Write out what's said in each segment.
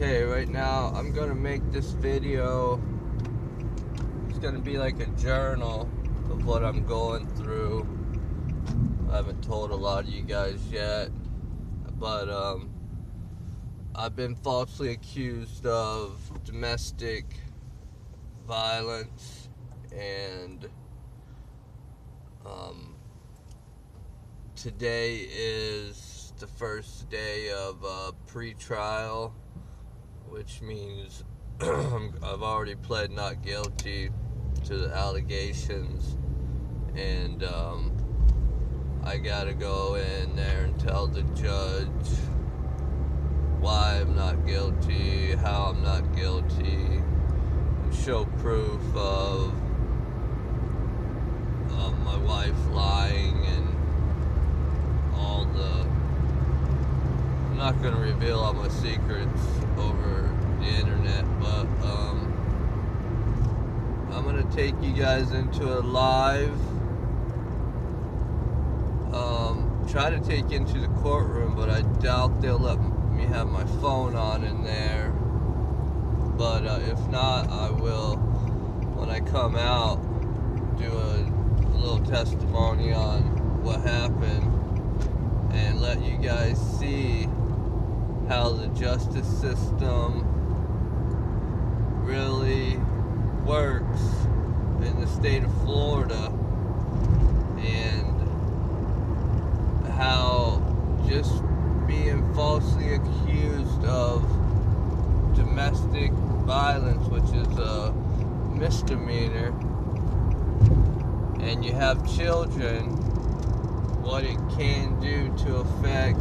Okay, right now I'm gonna make this video. It's gonna be like a journal of what I'm going through. I haven't told a lot of you guys yet, but I've been falsely accused of domestic violence, and today is the first day of pre-trial, which means I've already pled not guilty to the allegations, and I gotta go in there and tell the judge why I'm not guilty, how I'm not guilty, and show proof of my wife lying and all the... I'm not gonna reveal all my secrets over the internet, but I'm gonna take you guys into a live, try to take you into the courtroom, but I doubt they'll let me have my phone on in there. But if not, I will, when I come out, do a little testimony on what happened and let you guys see how the justice system really works in the state of Florida, and how just being falsely accused of domestic violence, which is a misdemeanor, and you have children, what it can do to affect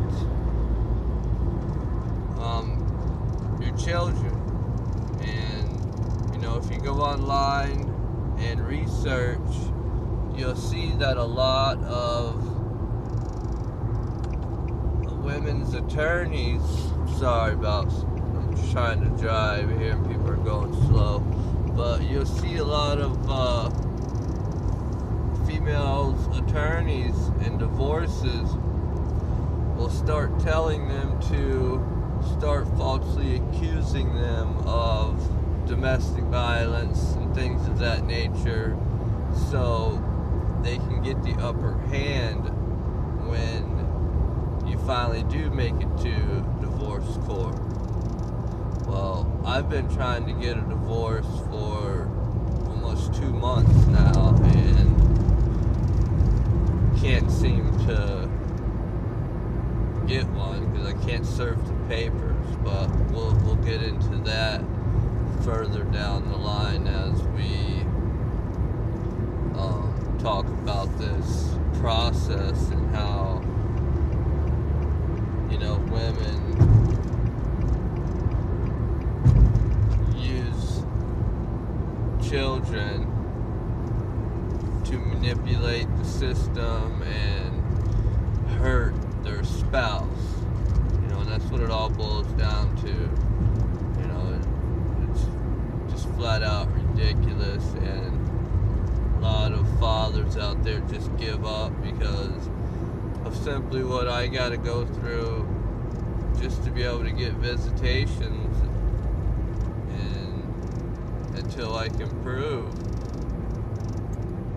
your children. And you know, if you go online and research, you'll see that a lot of women's attorneys, I'm trying to drive here and people are going slow, but you'll see a lot of female attorneys in divorces will start telling them to start falsely accusing them of domestic violence and things of that nature, so they can get the upper hand when you finally do make it to divorce court. Well, I've been trying to get a divorce for almost 2 months now, and can't seem to get one because I can't serve the papers. But we'll get into that further down the line as we talk about this process and how, you know, women use children to manipulate the system and hurt their spouse. You know, and that's what it all boils down to. You know, it's just flat out ridiculous, and a lot of fathers out there just give up because of simply what I gotta go through just to be able to get visitations, and until I can prove.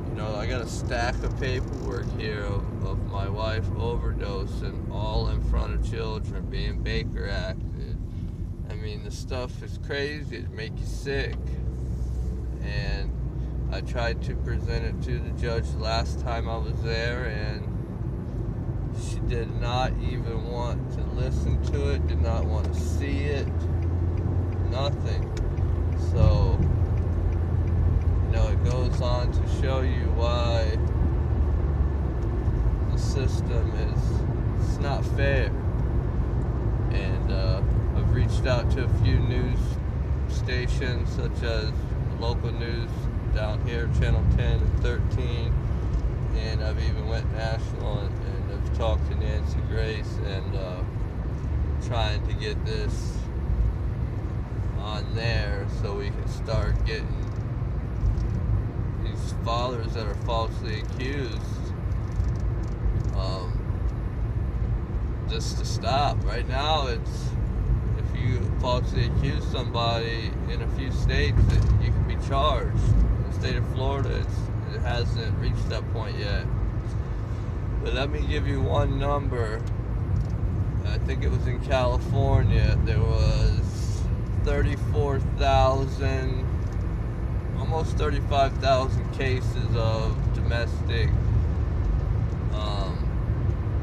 You know, I got a stack of paperwork here of my wife overdosing, all in front of children, being Baker acted. I mean, the stuff is crazy, it make you sick. And I tried to present it to the judge last time I was there, and she did not even want to listen to it, did not want to see it, nothing. So, you know, it goes on to show you why the system it's not fair. And I've reached out to a few news stations, such as local news down here, Channel 10 and 13, and I've even went national and I've talked to Nancy Grace, and trying to get this on there so we can start getting these fathers that are falsely accused just to stop. Right now, it's, if you falsely accuse somebody in a few states, that you can be charged. In the state of Florida, it hasn't reached that point yet. But let me give you one number. I think it was in California. There was 34,000, almost 35,000 cases of domestic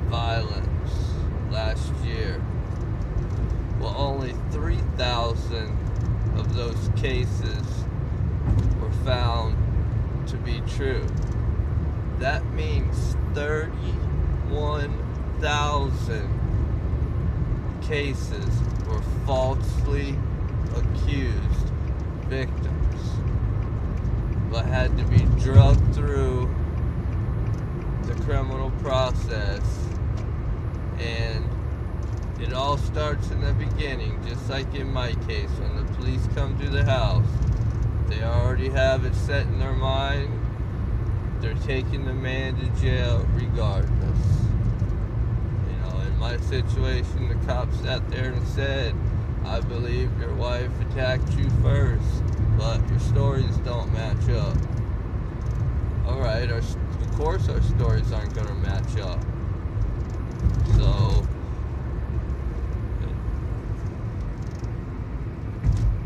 violence last year. Well, only 3,000 of those cases were found to be true. That means 31,000 cases were falsely accused victims, but had to be drugged through the criminal process. And it all starts in the beginning, just like in my case. When the police come to the house, they already have it set in their mind. They're taking the man to jail regardless. You know, in my situation, the cops sat there and said, I believe your wife attacked you first, but your stories don't match up. Alright, of course our stories aren't going to match up. So,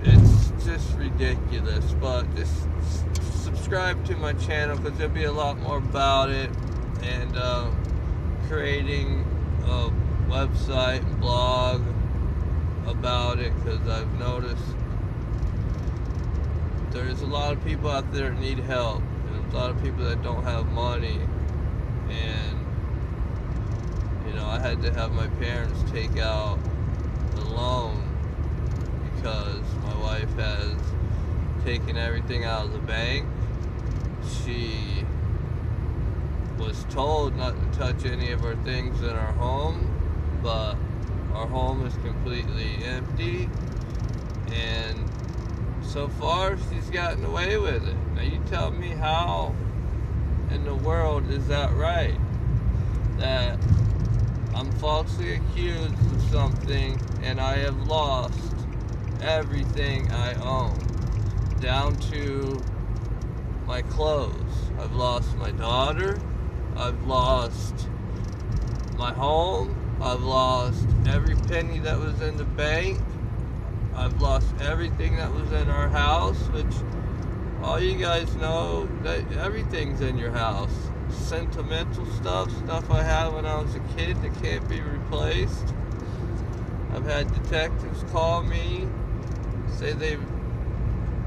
it's just ridiculous, but just subscribe to my channel because there'll be a lot more about it, and creating a website and blog about it, because I've noticed there's a lot of people out there that need help, and there's a lot of people that don't have money. And you know, I had to have my parents take out a loan because my wife has taken everything out of the bank. She was told not to touch any of her things in our home, but our home is completely empty, and so far she's gotten away with it. Now you tell me, how in the world is that right? That I'm falsely accused of something and I have lost everything I own, down to my clothes. I've lost my daughter, I've lost my home, I've lost every penny that was in the bank, I've lost everything that was in our house, which all you guys know that everything's in your house. Sentimental stuff I had when I was a kid that can't be replaced. I've had detectives call me, say they're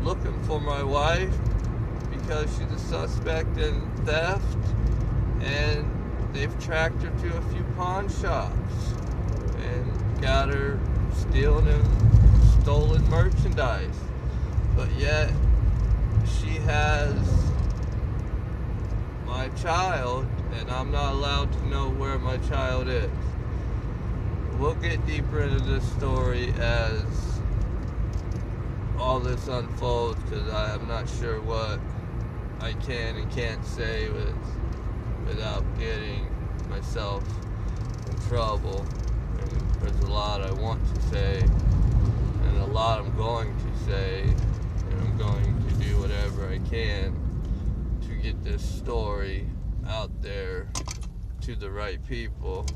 looking for my wife because she's a suspect in theft, and they've tracked her to a few pawn shops and got her stealing and stolen merchandise. But yet she has my child, and I'm not allowed to know where my child is. We'll get deeper into this story as all this unfolds, because I'm not sure what I can and can't say without getting myself in trouble. And there's a lot I want to say, and a lot I'm going to say, and I'm going to do whatever I can to get this story out there to the right people.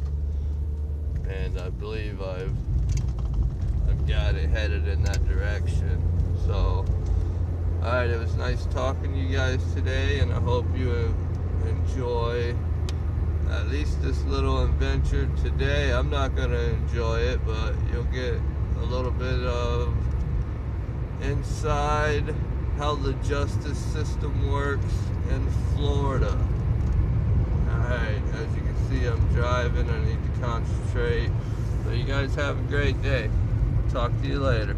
And I believe I've got it headed in that direction. So, alright, it was nice talking to you guys today, and I hope you enjoy at least this little adventure today. I'm not going to enjoy it, but you'll get a little bit of inside how the justice system works in Florida. Alright, as you can see, I'm driving. I need to concentrate. So you guys have a great day. Talk to you later.